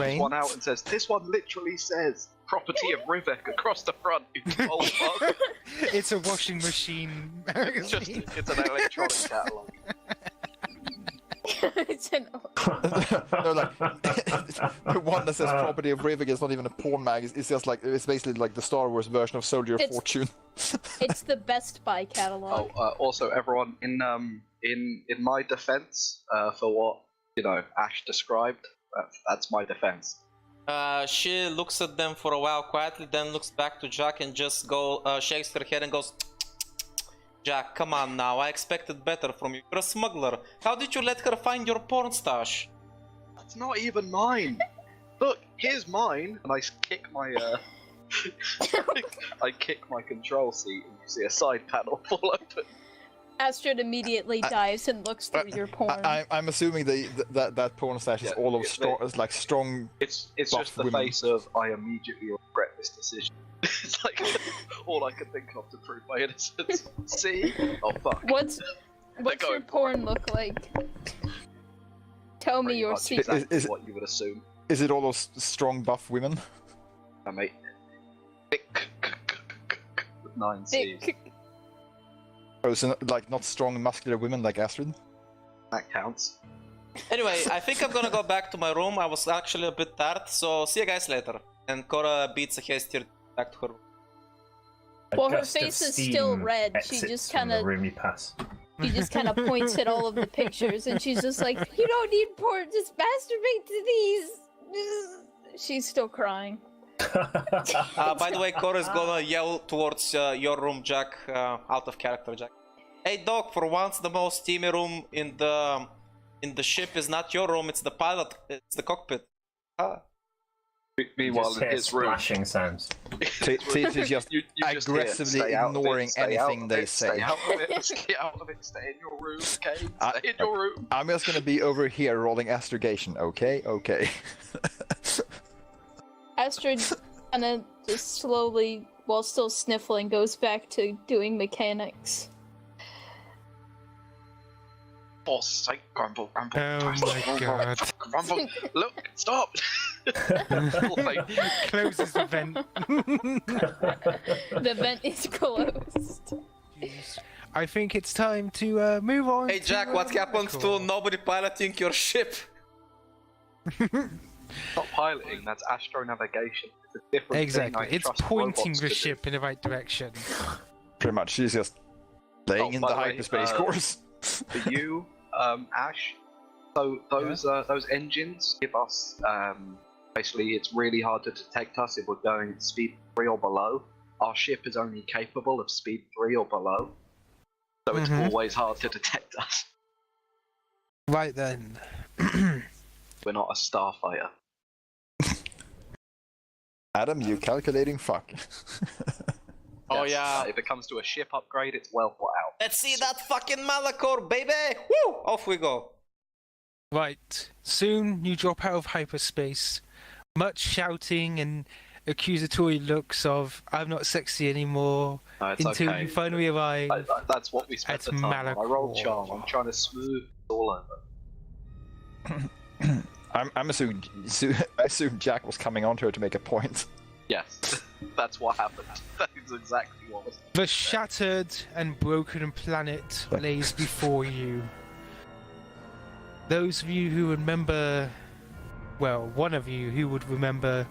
pulls one out and says, "This one literally says property of Rivek across the front in gold." It's a washing machine. It's an electronic catalogue. It's an... No, like the one that says property of Rivik is not even a porn mag. It's just like it's basically like the Star Wars version of Soldier of Fortune. It's the Best Buy catalog. Oh, also, everyone, in my defense, for what Ash described, that's my defense. She looks at them for a while quietly, then looks back to Jack and just shakes her head and goes, "Jack, come on now, I expected better from you. You're a smuggler. How did you let her find your porn stash?" That's not even mine. Look, here's mine, and I kick my I kick my control seat, and you see a side panel fall open. Astrid immediately dives and looks through your porn. I'm assuming that porn stash is all of strong. It's just the women. face of I immediately regret this decision. It's like all I can think of to prove my innocence. See? Oh fuck. What's your porn look like? Tell me your secret. Exactly what you would assume. Is it all those strong buff women? Mate. Thick with 9 C's. Oh, so like not strong muscular women like Astrid? That counts. Anyway, I think I'm gonna go back to my room. I was actually a bit tired, so see you guys later. And Cora beats a hasty back to her room. Well, her face is still red. She just kind of points at all of the pictures, and she's just like, "You don't need porn. Just masturbate to these." She's still crying. By the way, Cora's gonna yell towards your room, Jack, out of character, Jack. "Hey, Doc! For once, the most steamy room in the ship is not your room. It's the pilot. It's the cockpit." Meanwhile, in his room, splashing sounds. Tis is just aggressively ignoring anything they say. Stay out of it. Stay out of it. Stay in your room, okay? Stay in your room. I'm just gonna be over here rolling astrogation, okay? Okay. Astrid kind of just slowly, while still sniffling, goes back to doing mechanics. For sake, grumble, grumble. Oh my god. Grumble, look, stop! Closes the vent. The vent is closed. Jeez. I think it's time to move on. Hey, Jack, what happens to nobody piloting your ship? Not piloting, that's astronavigation. It's a different Exactly, thing. I it's trust pointing robots the to do. ship in the right direction. Pretty much, she's just laying in by the the way, hyperspace course. For you, Ash, so those engines give us basically it's really hard to detect us if we're going at speed 3 or below. Our ship is only capable of speed 3 or below, so it's always hard to detect us. Right then. We're not a starfighter. Adam, you calculating fuck. Oh Yes, yeah. if it comes to a ship upgrade, it's well thought out. Let's see that fucking Malachor, baby! Woo! Off we go. Right. Soon you drop out of hyperspace. Much shouting and accusatory looks of "I'm not sexy anymore" No, it's until okay. you finally arrive. That's what we spent At the time on. I rolled Malachor. charm. I'm trying to smooth it all over. I'm assuming I assume Jack was coming onto her to make a point. Yes, that's what happened. That is exactly what was. The shattered and broken planet lays before you. Those of you who remember, well, one of you who would remember,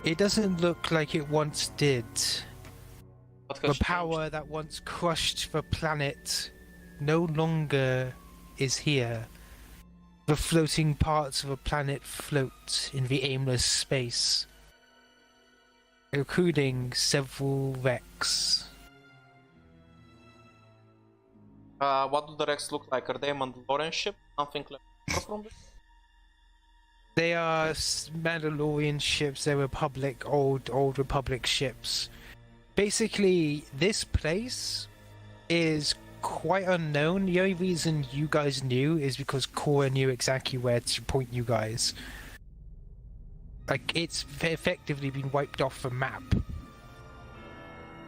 it doesn't look like it once did. The power that once crushed the planet no longer is here. The floating parts of the planet float in the aimless space, including several wrecks. What do the wrecks look like? Are they Mandalorian ship? Something like from this? They are Mandalorian ships. They're Republic, old Republic ships. Basically, this place is quite unknown. The only reason you guys knew is because Cora knew exactly where to point you guys. Like, it's effectively been wiped off the map.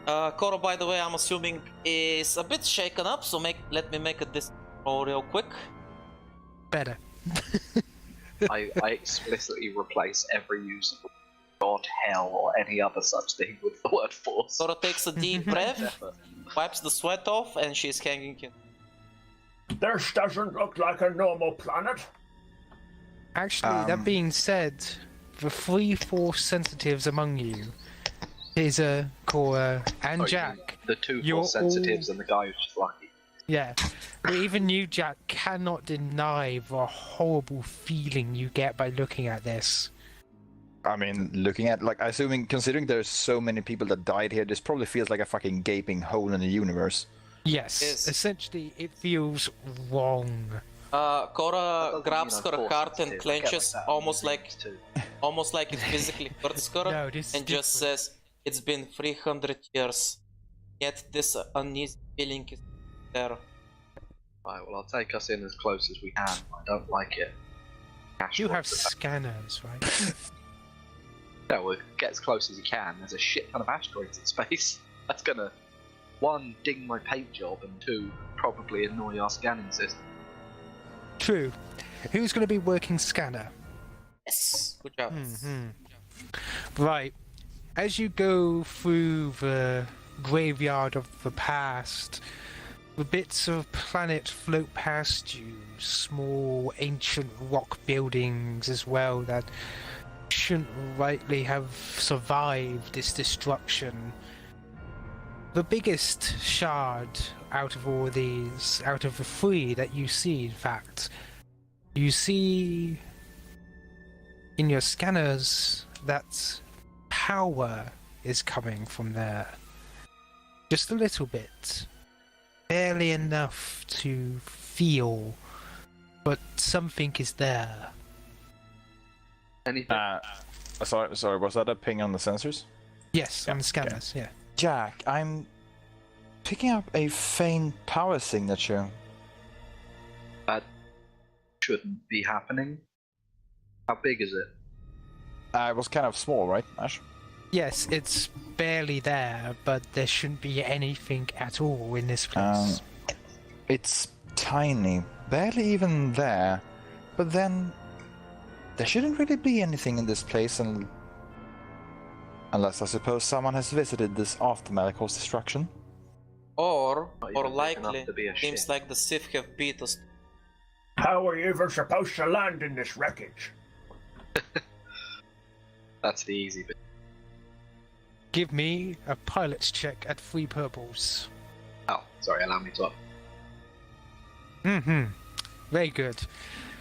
Cora, by the way, I'm assuming is a bit shaken up, so let me make a roll real quick. Better. I explicitly replace every use of God, hell, or any other such thing with the word force. Sora takes a deep breath, wipes the sweat off, and she's hanging in. This doesn't look like a normal planet. Actually, that being said, the 3 Force sensitives among you, Taser, Cora, and Jack. The 2 you're force sensitives and the guy who's just lucky. Yeah, but even you, Jack, cannot deny the horrible feeling you get by looking at this. I mean, looking at, like, assuming, considering there's so many people that died here, this probably feels like a fucking gaping hole in the universe. Yes, Yes. essentially, it feels wrong. Cora grabs her force heart and sensitive, I get clenches, that. almost like it physically hurts her, No, this and is just different. says, "It's been 300 years, yet this uneasy feeling is there." Right, well, I'll take us in as close as we can. I don't like it. You have Asteroids are- scanners, right? Yeah, well, get as close as you can. There's a shit ton of asteroids in space. That's gonna, 1, ding my paint job, and 2, probably annoy our scanning system. True. Who's going to be working scanner? Yes, good job. Right. As you go through the graveyard of the past, the bits of planet float past you, small ancient rock buildings as well that shouldn't rightly have survived this destruction. The biggest shard out of all these, out of the 3 that you see, in fact, you see in your scanners that power is coming from there. Just a little bit. Barely enough to feel, but something is there. Anything? Sorry, was that a ping on the sensors? Yes, on the scanners, yeah. Jack, I'm picking up a faint power signature. That shouldn't be happening. How big is it? It was kind of small, right, Ash? Yes, it's barely there, but there shouldn't be anything at all in this place. It's tiny, barely even there. But then, there shouldn't really be anything in this place, unless I suppose someone has visited this after Malachor's destruction. Or Not even big likely, enough to be a seems ship. like the Sith have beat us. How are you even supposed to land in this wreckage? That's the easy bit. Give me a pilot's check at 3 purples. Oh, sorry, allow me to up. Very good.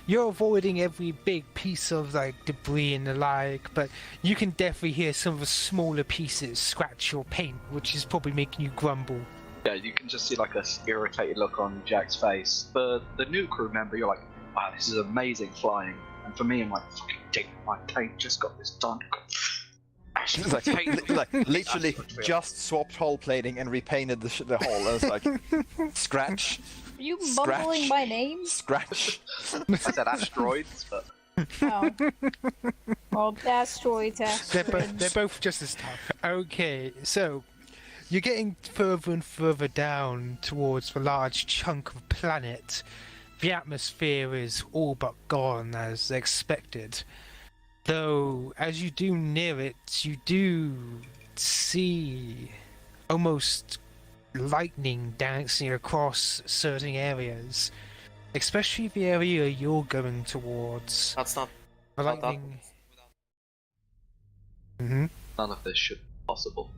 You're avoiding every big piece of like debris and the like, but you can definitely hear some of the smaller pieces scratch your paint, which is probably making you grumble. Yeah, you can just see like a irritated look on Jack's face. For the new crew member, you're like, wow, this is amazing flying. And for me, I'm like, fucking dick, my paint just got this done. It's like literally just swapped hull plating and repainted the hull. And it's like, scratch, Are you Scratch. mumbling my name? scratch. I said asteroids, but Oh. Well, asteroids, They're both just as tough. Okay, so you're getting further and further down towards the large chunk of planet. The atmosphere is all but gone as expected. Though, as you do near it, you do see almost lightning dancing across certain areas. Especially the area you're going towards. That's not The not lightning... up. Mhm. none of this should be possible.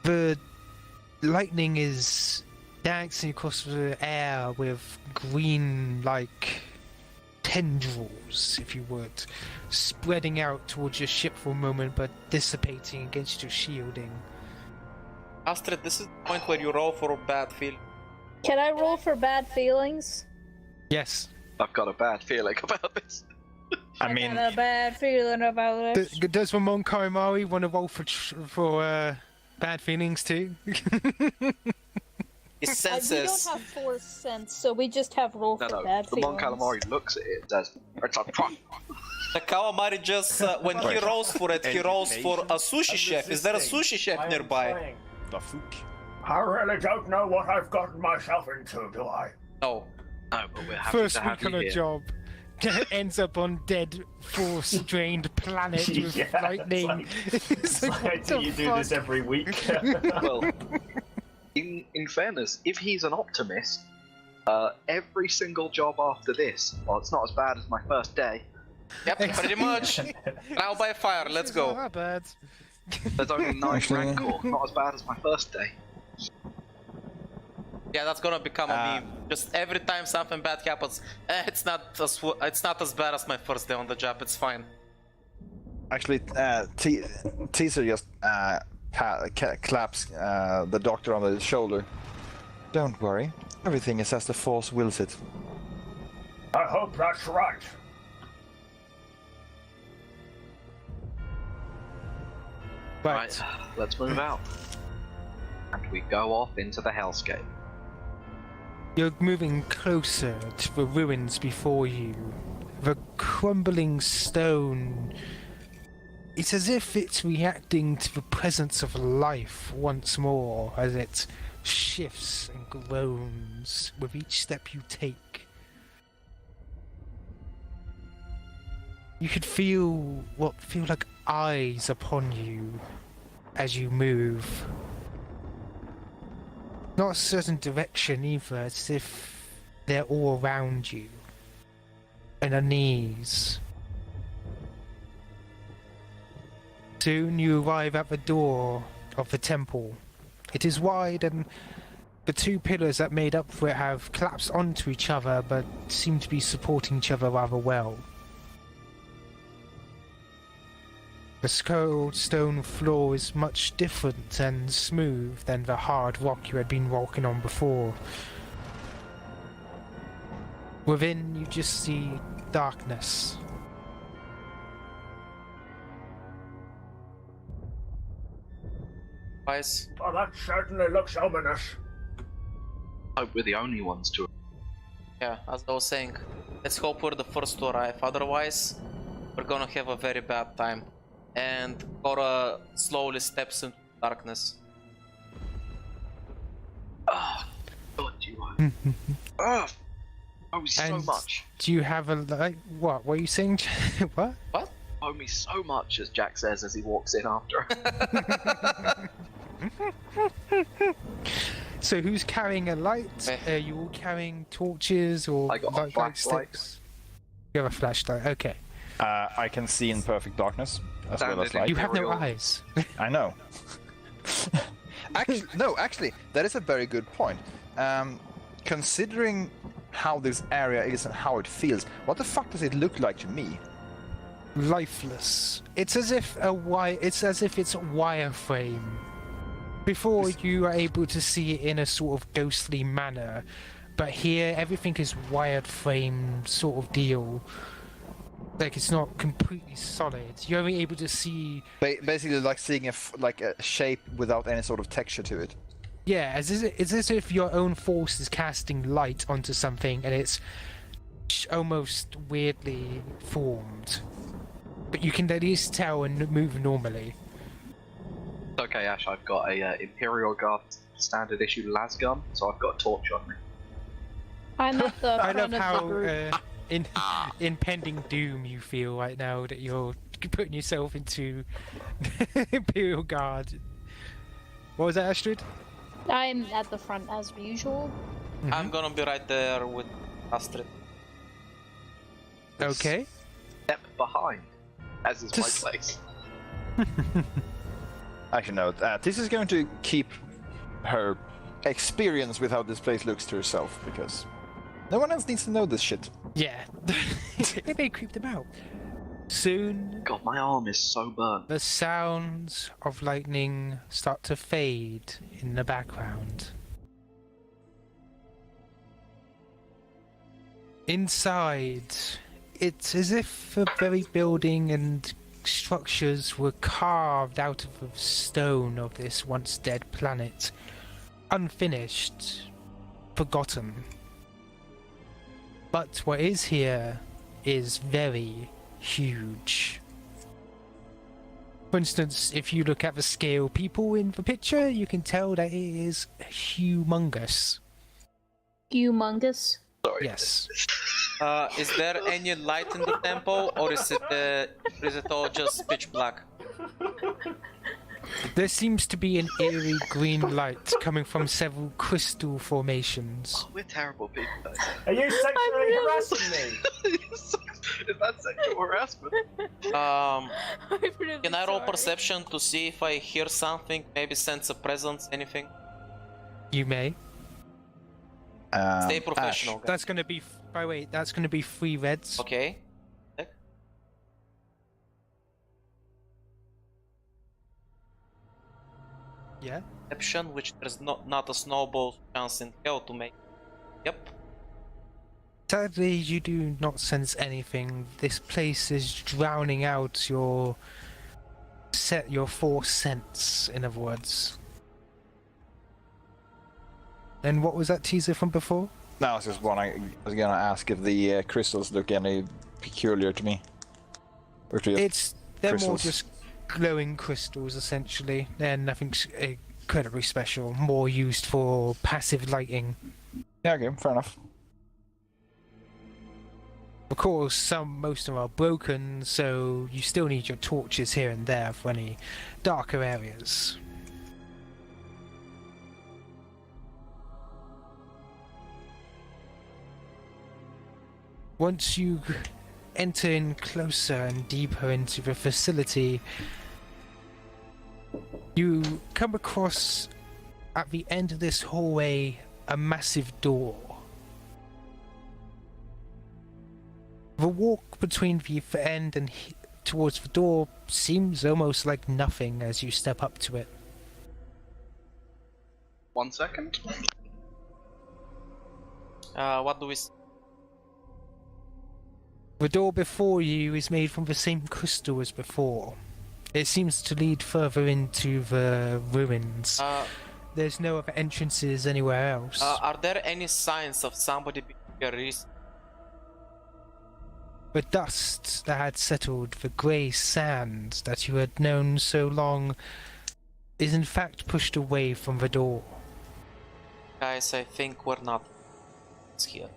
The lightning is dancing across the air with green-like tendrils, if you would, spreading out towards your ship for a moment, but dissipating against your shielding. Astrid, this is the point where you roll for a bad feel. Can I roll for bad feelings? Yes. I've got a bad feeling about this. I mean, got a bad feeling about it. Does Ramon Kaimari want to roll for bad feelings too? His We senses. don't have force sense, so we just have roll No, for no. bad The Mon feelings. Calamari looks at it and says, "It's a truck." The calamari just when he rolls for it, he rolls for a sushi chef. Is there a sushi chef nearby? the fuck? I really don't know what I've gotten myself into, do I? No. No, but we're happy First to have week on you a here. job. ends up on dead, force-drained planet with Yeah, lightning. It's like, what do the you do fuck? this every week? Well, in fairness, if he's an optimist, every single job after this, well, it's not as bad as my first day. Yep, pretty much. Now by fire, let's This is go. not bad. There's only 9 Actually, Rancor, not as bad as my first day. Yeah, that's gonna become a meme. Just every time something bad happens, it's not as bad as my first day on the job. It's fine. Actually, Teaser just claps the doctor on the shoulder. Don't worry, everything is as the Force wills it. I hope that's right. Right. Right, let's move out. And we go off into the hellscape. You're moving closer to the ruins before you. The crumbling stone. It's as if it's reacting to the presence of life once more as it shifts and groans with each step you take. You could feel what feel like eyes upon you as you move. Not a certain direction either, as if they're all around you. And at knees. Soon you arrive at the door of the temple. It is wide and the two pillars that made up for it have collapsed onto each other but seem to be supporting each other rather well. The cold stone floor is much different and smooth than the hard rock you had been walking on before. Within, you just see darkness. Guys, Oh, that certainly looks ominous. Hope we're the only ones to. yeah, as I was saying, let's hope we're the first to arrive. Otherwise, we're gonna have a very bad time. And Cora slowly steps into darkness. Oh, God, you are. Oh, owe me so And much. do you have a like what? What are you saying? What? Owe me so much, as Jack says as he walks in after. So who's carrying a light? Are you all carrying torches or I got a light flashlight. sticks? You have a flashlight. Okay. I can see in perfect darkness as well as Standard light. You have no Imperial. eyes. I know. Actually, that is a very good point. Considering how this area is and how it feels, what the fuck does it look like to me? Lifeless. It's as if it's a wireframe. Before you are able to see it in a sort of ghostly manner, but here everything is wired frame sort of deal. Like it's not completely solid. You're only able to see, Basically, like seeing a shape without any sort of texture to it. yeah, it's as if your own force is casting light onto something and it's almost weirdly formed. But you can at least tell and move normally. Okay, Ash, I've got a Imperial Guard standard issue lasgun, so I've got a torch on me. I'm at the I front love of the how group. in impending doom you feel right now that you're putting yourself into Imperial Guard. What was that, Astrid? I'm at the front as usual. I'm gonna be right there with Astrid. Okay. Step behind, as is my Just- place. Actually, no. This is going to keep her experience with how this place looks to herself, because no one else needs to know this shit. Yeah. It may creep them out. Soon, God, my arm is so burnt. the sounds of lightning start to fade in the background. Inside, it's as if the very building and structures were carved out of the stone of this once dead planet, unfinished, forgotten. But what is here is very huge. For instance, if you look at the scale people in the picture, you can tell that it is humongous. Humongous. Sorry. Yes. Is there any light in the temple, or is it all just pitch black? There seems to be an eerie green light coming from several crystal formations. Oh, we're terrible people, guys. Are you sexually harassing me? Is that sexual harassment? Um, I'm really can I roll sorry. perception to see if I hear something? Maybe sense a presence, anything? You may. Stay professional, guys. That's gonna be. By the way, that's gonna be 3 reds. Okay. Yeah. Perception, which there's not a snowball chance in hell to make. Yep. Sadly, you do not sense anything. This place is drowning out your 4 sense, in other words. And what was that teaser from before? No, I was just wondering. I was gonna ask if the crystals look any peculiar to me. Or to They're more crystals. just glowing crystals, essentially. They're nothing incredibly special. More used for passive lighting. Yeah, okay, fair enough. Of course, most of them are broken, so you still need your torches here and there for any darker areas. Once you enter in closer and deeper into the facility, you come across, at the end of this hallway, a massive door. The walk between the end and towards the door seems almost like nothing as you step up to it. 1 second. What do we see? The door before you is made from the same crystal as before. It seems to lead further into the ruins. There's no other entrances anywhere else. Are there any signs of somebody being here recently? The dust that had settled, the grey sand that you had known so long, is in fact pushed away from the door. Guys, I think we're not here.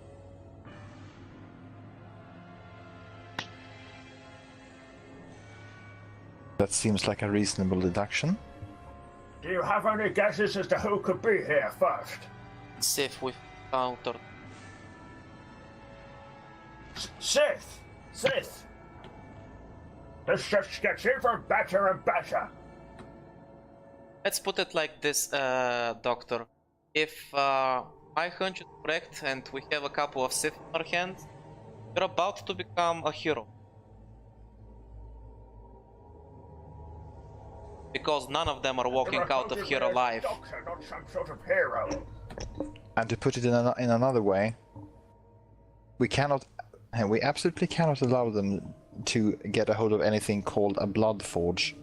That seems like a reasonable deduction. Do you have any guesses as to who could be here first? See if we've encountered. Sith! Sith! This just gets even better and better. Let's put it like this, Doctor. If my hunch is correct and we have a couple of Sith in our hands, we're about to become a hero. Because none of them are walking out of here alive. Doctor, not some sort of hero. And to put it in another way, we absolutely cannot allow them to get a hold of anything called a blood forge.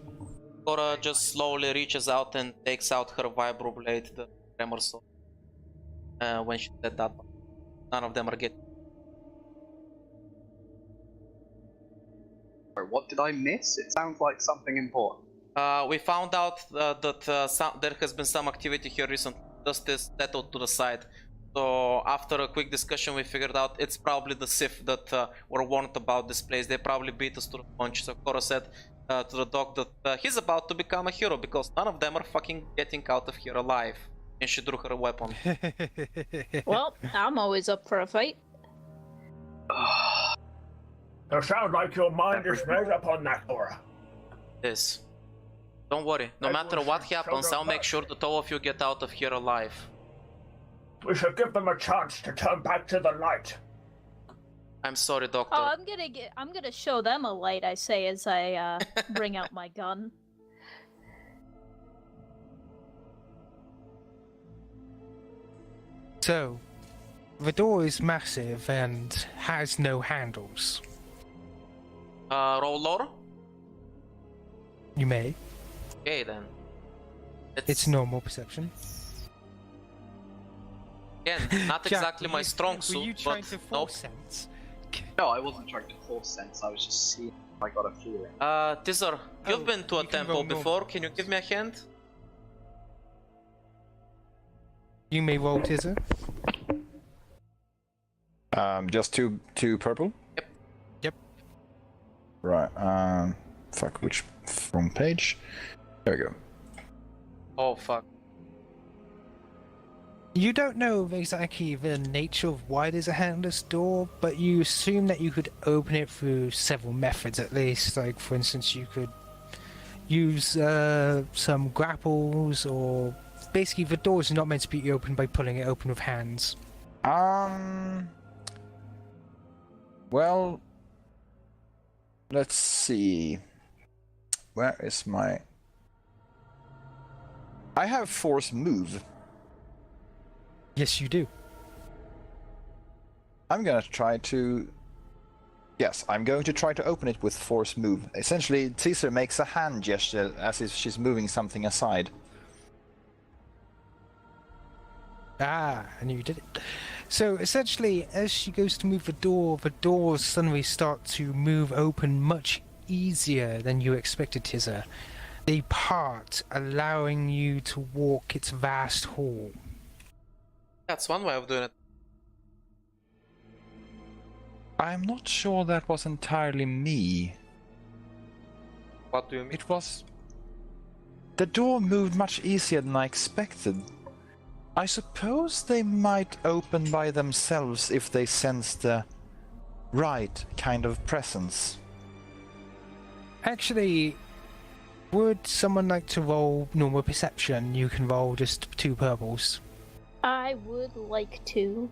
Cora just slowly reaches out and takes out her vibroblade, the tremor sword. When she said that, none of them are getting. What did I miss? It sounds like something important. We found out that there has been some activity here recently. Dust is settled to the side. So after a quick discussion, we figured out it's probably the Sith that were warned about this place. They probably beat us to the punch. So Cora said to the doc that he's about to become a hero because none of them are fucking getting out of here alive. And she drew her weapon. Well, I'm always up for a fight. You sound like your mind is made up on that, Cora. This. Don't worry. No matter what happens, I'll make sure that all of you get out of here alive. We should give them a chance to turn back to the light. I'm sorry, Doctor. Oh, I'm gonna show them a light. I say as I bring out my gun. So, the door is massive and has no handles. Roll lore? You may. Okay then. It's normal perception. Again, not Jack, exactly were my you- strong Were suit, you but trying to nope. force sense? No, I wasn't trying to force sense. I was just seeing if I got a feeling. Tizar, you've Oh, been to a you can temple roll normal before. Can you give me a hand? You may roll, Tizzer. Just two purple? Yep. Right, fuck, which wrong page? There we go. Oh fuck. You don't know exactly the nature of why there's a handless door, but you assume that you could open it through several methods at least. Like, for instance, you could use some grapples, or basically the door is not meant to be opened by pulling it open with hands. Well, let's see. Where is my... I have force move. Yes, you do. I'm gonna try to... Yes, I'm going to try to open it with force move. Essentially, Caesar makes a hand gesture as if she's moving something aside. Ah, I knew you did it. So essentially, as she goes to move the doors suddenly start to move open much easier than you expected, Tizza. They part, allowing you to walk its vast hall. That's one way of doing it. I'm not sure that was entirely me. What do you mean? It was... The door moved much easier than I expected. I suppose they might open by themselves if they sense the right kind of presence. Actually, would someone like to roll normal perception? You can roll just 2 purples. I would like to.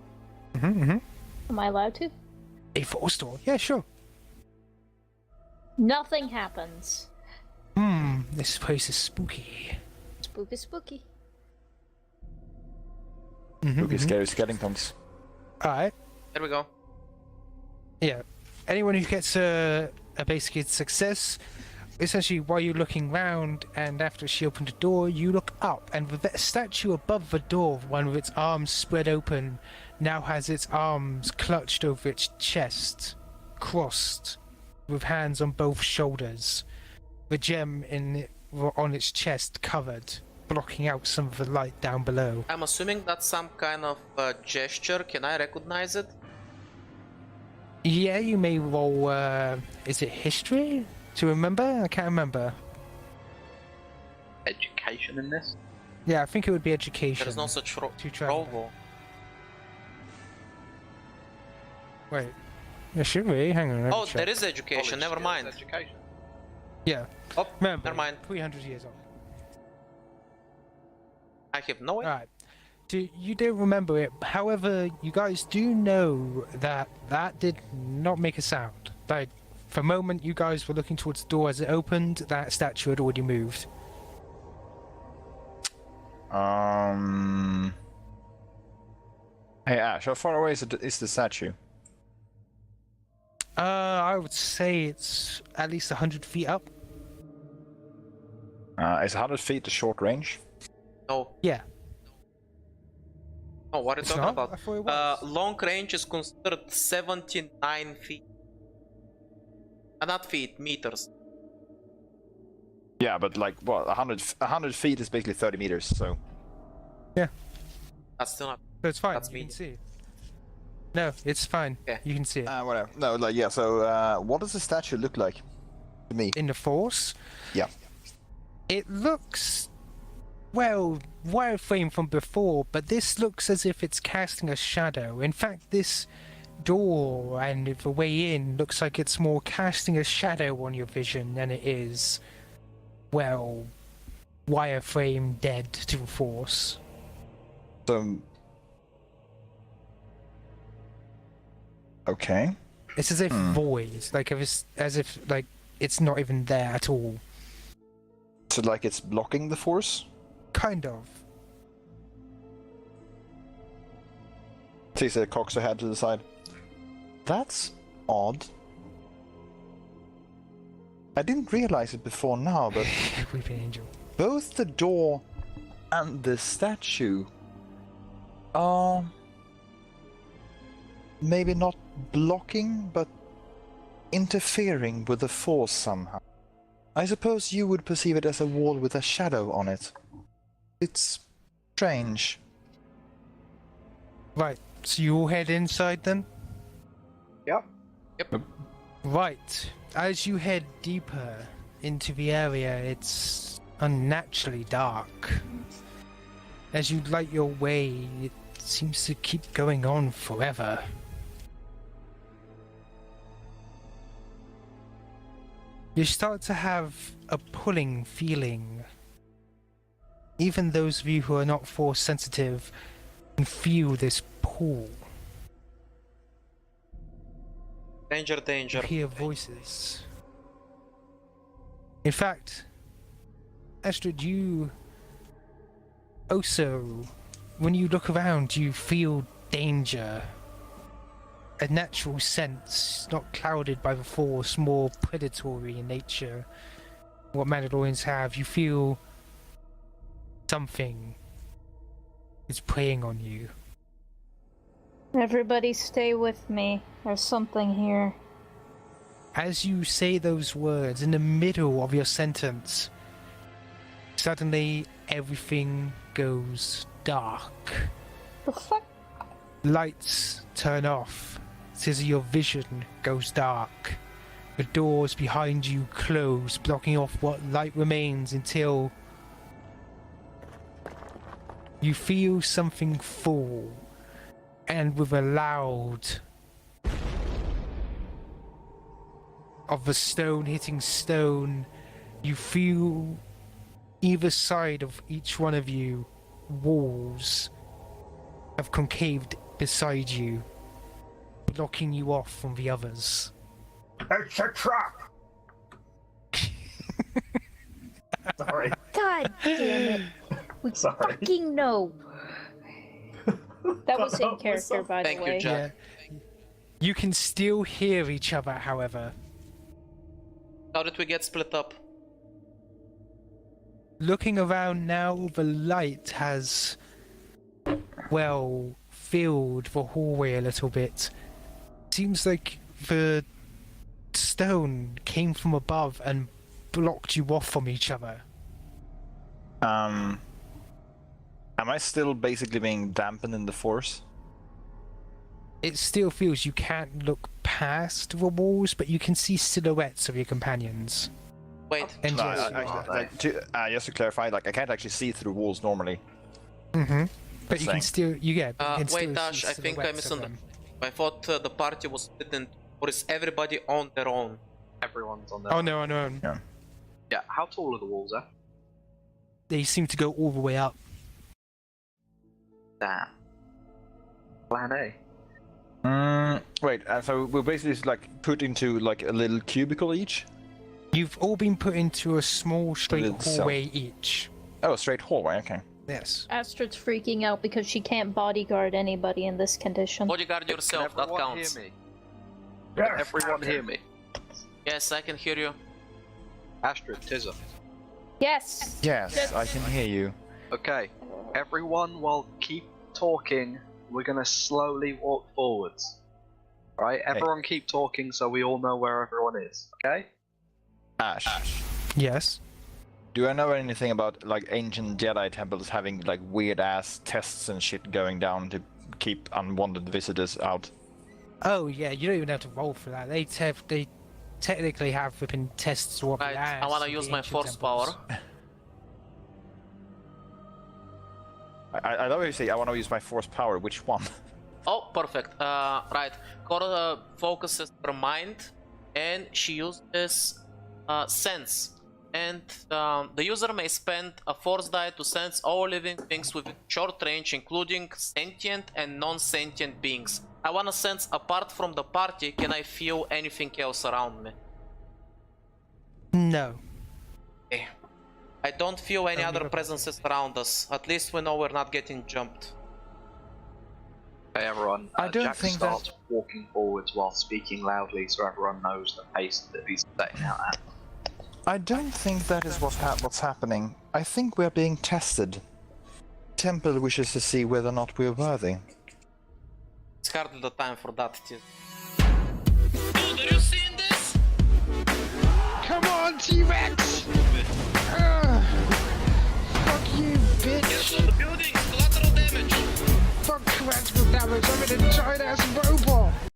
Mm-hmm. Am I allowed to? A force door? Yeah, sure. Nothing happens. This place is spooky. Spooky, spooky. Spooky, scary skeletons. Alright. There we go. Yeah. Anyone who gets a basically success, essentially while you're looking round and after she opened the door, you look up and the statue above the door, one with its arms spread open, now has its arms clutched over its chest, crossed, with hands on both shoulders. The gem on its chest covered, blocking out some of the light down below. I'm assuming that's some kind of gesture. Can I recognize it? Yeah, you may roll, is it history? To remember? I can't remember. Education in this? Yeah, I think it would be education. There's no such to try roll that. though. Wait. There should be. Hang on. let me Oh, check. there is education. College Never skills, mind. Education. Yeah. Oh, Remember, never mind. 300 years old. I have no idea. Alright. You don't remember it. However, you guys do know that that did not make a sound. Like, for a moment you guys were looking towards the door as it opened, that statue had already moved. Hey Ash, how far away is the statue? I would say it's at least 100 feet up. Is 100 feet the short range? No. Yeah. Oh, what are you It's talking not? about? I thought it was. Long range is considered 79 feet. Not feet, meters. Yeah, but like, what, 100 feet is basically 30 meters, so... That's still not. So it's fine. That's you me. can see it. No, it's fine. Okay. You can see it. Whatever. No, like, yeah, so, what does the statue look like to me? In the Force, Yeah. it looks, well, wireframe from before, but this looks as if it's casting a shadow. In fact, this door and the way in looks like it's more casting a shadow on your vision than it is, well, wireframe dead to the Force. So... Okay. It's as if void, like as if like it's not even there at all. So like it's blocking the force? Kind of. Tisa cocks her head to the side. That's odd. I didn't realize it before now, but Weeping angel. both the door and the statue are maybe not blocking, but interfering with the force somehow. I suppose you would perceive it as a wall with a shadow on it. It's strange. Right, so you all head inside then? Yep. Right. As you head deeper into the area, it's unnaturally dark. As you light your way, it seems to keep going on forever. You start to have a pulling feeling. Even those of you who are not force sensitive can feel this pull. Danger, danger. You hear voices. In fact, Astrid, you also, when you look around, you feel danger. A natural sense, not clouded by the force, more predatory in nature. What Mandalorians have, you feel something is preying on you. Everybody stay with me. There's something here. As you say those words, in the middle of your sentence, suddenly everything goes dark. The fuck? Lights turn off. As your vision goes dark. The doors behind you close, blocking off what light remains until you feel something fall, and with a loud of the stone hitting stone, you feel either side of each one of you walls have concaved beside you, blocking you off from the others. It's a trap! Sorry. God damn it. We Sorry. fucking know. That was in character, by the Thank you, way. Jack. Yeah. You can still hear each other, however. How did we get split up? Looking around now, the light has, well, filled the hallway a little bit. Seems like the stone came from above and blocked you off from each other. Am I still basically being dampened in the force? It still feels you can't look past the walls, but you can see silhouettes of your companions. Wait. And No, yes, just to clarify, like I can't actually see through walls normally. mm-hmm. But you can Saying. still, you get. Wait, Dash, I think I misunderstood. I thought the party was split in, or is everybody on their own? Everyone's on their Oh own. no, no, Yeah, how tall are the walls, eh? they seem to go all the way up. Damn. Plan A. Wait, so we're basically just, like put into like a little cubicle each? You've all been put into a small straight Little cell. hallway each. Oh, a straight hallway, okay. Yes. Astrid's freaking out because she can't bodyguard anybody in this condition. Bodyguard Can yourself, that everyone counts. hear me? Yes, Can everyone Captain. hear me? Yes, I can hear you. Astrid, Tizza. Yes! Yes, I can hear you. Okay, everyone will keep talking. We're gonna slowly walk forwards. Alright, everyone keep talking so we all know where everyone is, okay? Ash, Yes. do I know anything about like ancient Jedi temples having like weird ass tests and shit going down to keep unwanted visitors out? Oh yeah, you don't even have to roll for that. They technically have flipping tests what Right, I wanna use my force power. I love how you say I want to use my force power. Which one? Oh, perfect. Right. Cora focuses her mind, and she uses sense. And the user may spend a force die to sense all living things within short range, including sentient and non-sentient beings. I wanna sense apart from the party. Can I feel anything else around me? No. Okay. I don't feel any Only other the presences around us. At least we know we're not getting jumped. Okay, everyone. I don't Jack think starts walking forwards while speaking loudly so everyone knows the pace that he's setting out at. I don't think that is what's happening. I think we're being tested. Temple wishes to see whether or not we're worthy. It's hardly the time for that. Dude, are you seeing this? Come on, T-Rex! Fuck you, bitch! Get on the building, collateral damage. Fuck collateral damage, I'm in a